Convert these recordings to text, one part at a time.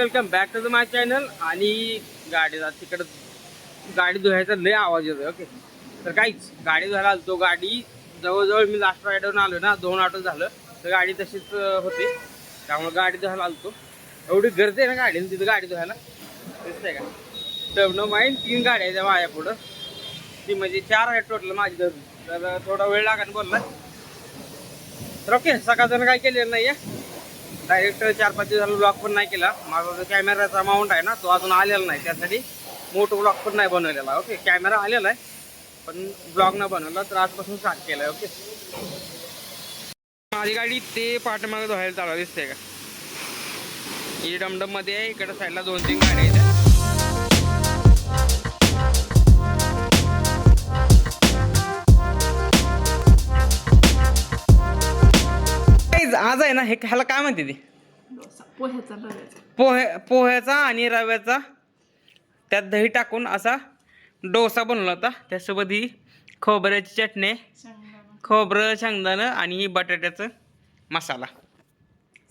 Welcome back to my channel. आणि गाडीचा तिकडं गाडी धुवायचा लय आवाज येतोय. ओके, तर काहीच गाडी धुवायला आलतो. गाडी जवळजवळ मी लास्ट राईडवरून आलो ना, 2 ऑटो झालं तर गाडी तशीच होती. त्यामुळे गाडी धुवायला आलतो. एवढी गर्दी आहे ना गाडीने तिथं गाडी धुवायला, दिसतंय का? टर्न माईन 3 गाड्या आहेत माझ्या पुढं. ती म्हणजे 4 आहेत टोटल माझी धरून. तर थोडा वेळ लागेल बोलला. तर ओके, सकाळचं काय केलेलं नाही आहे. डायरेक्ट 4-5 दिवस झाला ब्लॉग पण नाही केला. माझा जो कॅमेराचा माउंट आहे ना, तो अजून आलेला नाही. त्यासाठी मोठं ब्लॉग पण नाही बनवलेला. ओके, कॅमेरा आलेला आहे पण ब्लॉग नाही बनवला. तर आजपासून स्टार्ट केला आहे. ओके, माझी गाडी ते पाठीमागे धुवायला चालू दिसते का? ही डमडम मध्ये आहे. इकडे साईडला 2-3 गाड्या आहेत. आज आहे ना, हे ह्याला काय म्हणते ते? पोह्याचा आणि रव्याचा त्यात दही टाकून असा डोसा बनवला होता. त्यासोबत ही खोबऱ्याची चटणी, खोबरं, शेंगदाणं आणि ही बटाट्याचं मसाला.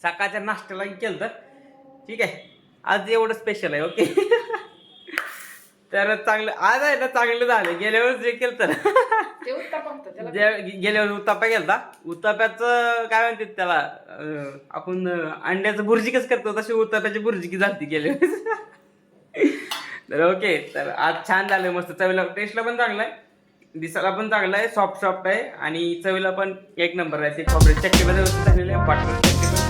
सकाळच्या नाश्त्याला केलं तर ठीक आहे. आज एवढं स्पेशल आहे. ओके, तर चांगलं आज आहे ना, चांगलं झालं. गेल्या वेळेस जे केलं तर गेल्या वेळेस उत्तापा केलता. उत्ताप्याचं काय म्हणते त्याला, आपण अंड्याचं भुर्जी कसं करतो तशी उत्ताप्याची भुर्जी की झाली गेल्या वेळेस. तर ओके, तर आज छान झालं. मस्त चवीला, टेस्टला पण चांगलं आहे, दिसायला पण चांगलं आहे, सॉफ्ट आहे आणि चवीला पण 1 नंबर आहे. ते खोबऱ्याची चटणी पण व्यवस्थित झालेली आहे. बटाट्याची चटणी पण.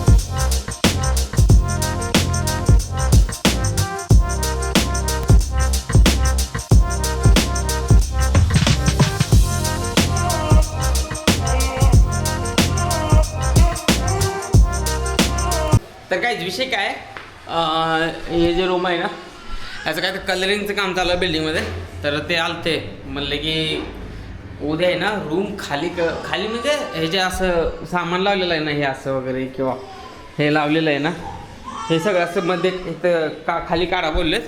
तर काहीच विषय काय, हे जे रूम आहे ना, याचं काय तर कलरिंगचं काम चालू आहे बिल्डिंगमध्ये. तर ते आलते म्हणले की उद्या आहे ना रूम खाली म्हणजे हे जे असं सामान लावलेलं आहे ना, हे असं वगैरे किंवा हे लावलेलं आहे ना, हे सगळं असं मध्ये इथं खाली काढा बोललेत.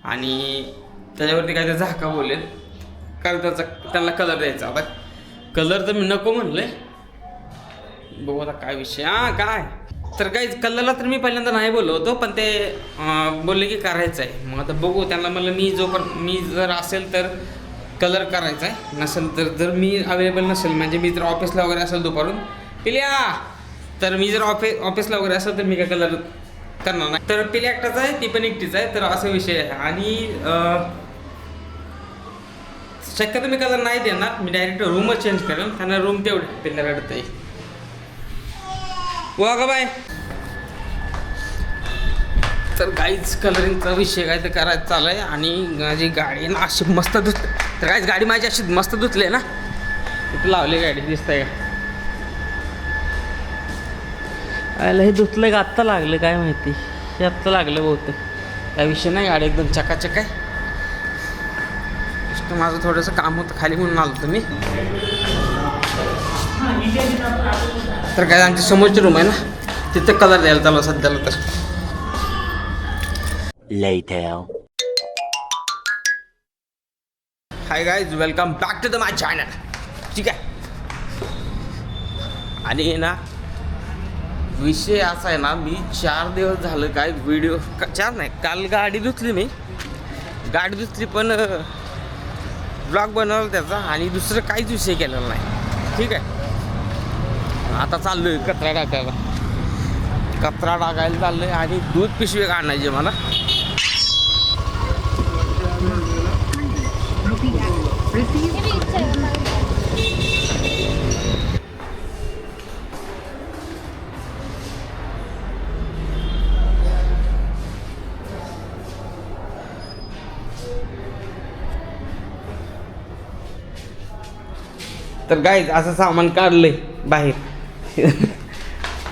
आणि त्याच्यावरती काय ते झाका बोललेत, कारण त्यांना कलर द्यायचा. आता कलर तर मी नको म्हणले, बघू आता काय विषय. काय तर काही कलरला तर मी पहिल्यांदा नाही बोललो होतो, पण ते बोलले की करायचं आहे. मग आता बघू. त्यांना म्हणलं मी जर असेल तर कलर करायचा आहे, नसेल तर जर मी अवेलेबल नसेल, म्हणजे मी जर ऑफिसला वगैरे असेल दुपारून पिल्या, तर मी जर ऑफिसला वगैरे असेल तर मी काय कलर करणार नाही. तर पिल्या एकटाच आहे, ती पण एकटीच आहे. तर असा विषय आहे. आणि शक्यतो मी कलर नाही देणार, मी डायरेक्ट रूमच चेंज करेन. त्यांना रूम तेवढी पिल्या रडत आहे. वा ग बाय. तर काहीच कलरिंगचा विषय काय तर करायचं चालू आहे. आणि माझी गाडी ना अशी मस्त धुतली. तर काहीच गाडी माझी अशी मस्त धुतली आहे ना, इथं लावली गाडी, दिसतंय का? आयला हे धुतलं का आत्ता लागलं काय माहिती, हे आत्ता लागलं बहुतेक. काय विषय नाही, गाडी एकदम चकाचक आहे. माझं थोडंसं काम होतं खाली म्हणून आलो तुम्ही. तर काय आमची समोरची रूम आहे ना, तिथं कलर द्यायला चालू सध्याला. तर hi guys, welcome back to the my channel. ठीक आहे. आणि ना विषय असा आहे ना, मी 4 दिवस झालं काय व्हिडिओ 4 नाही, काल गाडी धुतली मी, पण ब्लॉग बनवला त्याचा आणि दुसरं काहीच विषय केलेला नाही. ठीक आहे. आता चाललोय कचरा टाकायला चाललोय आणि दूध पिशवी काढायची मला. तर गाईज असं सामान काढलंय बाहेर.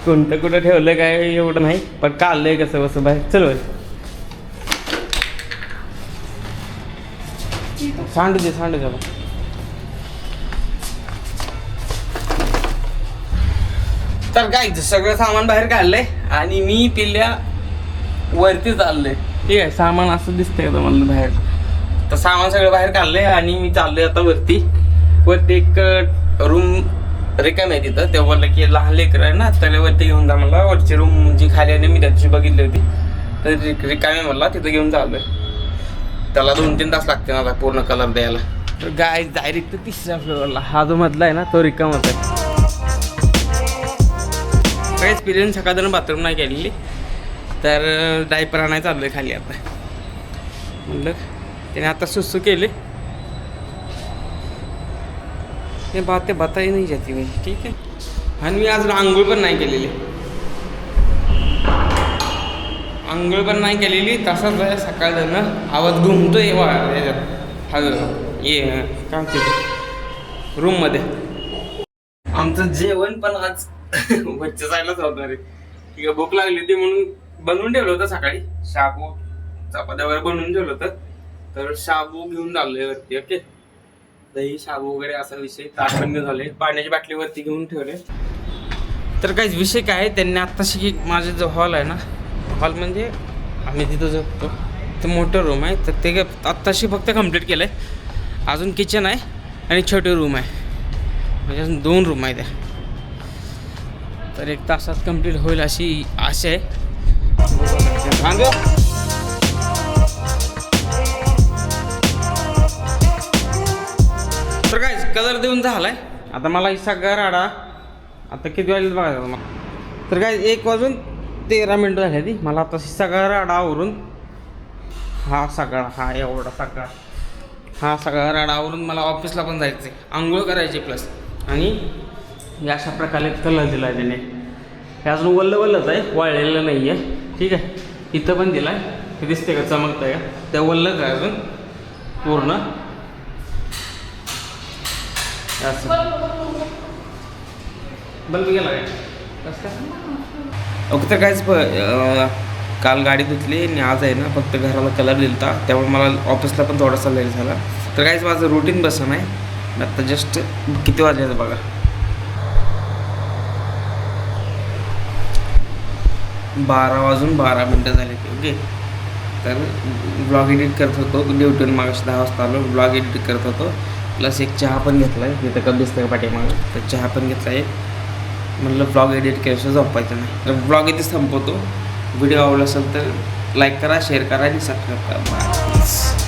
कोणतं कुठं ठेवलं काय एवढं नाही, पण काढलंय कसं बसं बाहेर. चल बरं, सांडू दे त्याला. तर गाईज सगळं सामान बाहेर काढलंय आणि मी पिल्ल्या वरती चाललंय. ठीक आहे. सामान असं दिसतंय का मला बाहेर, तर सामान सगळं बाहेर काढलंय आणि मी चाललोय आता वरती. एक रूम रिकामी आहे तिथं. तेव्हा बोललं की लहान लेकर आहे ना, त्याला वरती घेऊन जा मला. वरची रूम जी खाली आहे मी त्या दिवशी बघितली होती, तर रिकामी मला तिथं घेऊन चाललोय. त्याला 2-3 तास लागते ना पूर्ण कलर द्यायला. तर गाय डायरेक्ट 3ऱ्या फ्लोअरला. हा जो मधला आहे ना तो रिकामाच आहे. काही एक्सपिरियन्स सकाळजण बाथरूम नाही केलेली, तर डायपर आणायला चाललोय खाली आता. म्हणलं त्याने आता सुसू केले. ते बताही नाही जाते मी. ठीक आहे. आणि मी आज आंघोळ पण नाही केलेली. आंघोळ पण नाही केलेली. तसाच आहे सकाळजण आवाज घुमतोय याच्यात. हा ये काय म्हणते रूममध्ये. आमचं जेवण पण आज वरच्या जायलाच होतं रे. ठीक आहे. भूक लागली होती म्हणून बनवून ठेवलं होतं सकाळी. शाबू चपात्या वगैरे बनवून ठेवलं होतं. तर शाबू घेऊन चाललोय वरती. ओके. दही शाबू वगैरे असा विषय. ताट पण घेऊन झाले. पाण्याची बाटली वरती घेऊन ठेवले. तर काहीच विषय काय आहे, त्यांनी आत्ताशी माझे जो हॉल आहे ना, हॉल म्हणजे आम्ही तिथं झोपतो ते मोठं रूम आहे, तर ते आत्ताशी फक्त कंप्लीट केलं आहे. अजून किचन आहे आणि छोटे रूम आहे, म्हणजे अजून 2 रूम आहे त्या. तर 1 तासात कंप्लीट होईल अशी आशा आहे. तर काय कलर देऊन झालाय. आता मला ही सगळा राडा आता किती वाजले बघायचं मला. तर काय 1:13 झाली ती. मला आता सगळा राडा आवरून हा एवढा सगळा हा सगळा राडा आवरून मला ऑफिसला पण जायचं आहे. आंघोळ करायची प्लस. आणि अशा प्रकारे कलर दिला आहे त्याने. हे अजून वल्लच आहे, वाळलेलं नाही आहे. ठीक आहे. इथं पण दिला आहे. हे दिसते का, चमकतं आहे का, त्या वल्लच आहे अजून पूर्ण असं. बल्ब गेला काय कसं काय. ओके. तर कायच काल गाडी धुतली आणि आज आहे ना फक्त घराला कलर दिलता, त्यामुळे मला ऑफिसला पण थोडासा लेट झाला. तर काहीच माझं रुटीन बसं नाही. आता जस्ट किती वाजले बघा, 12:12 झाले. ओके. तर ब्लॉग एडिट करत होतो ड्युटीवर. मागाशी 10 वाजता आलो. ब्लॉग एडिट करत होतो. प्लस एक चहा पण घेतला आहे. तिथं कप दिसतं का पाठीमागं, तर चहा पण घेतला आहे. म्हटलं ब्लॉग एडिट केल्याशिवाय झोपायचं नाही. तर ब्लॉग इथे संपवतो. व्हिडिओ आवडला असेल तर लाईक करा, शेअर करा आणि सबस्क्राईब करा.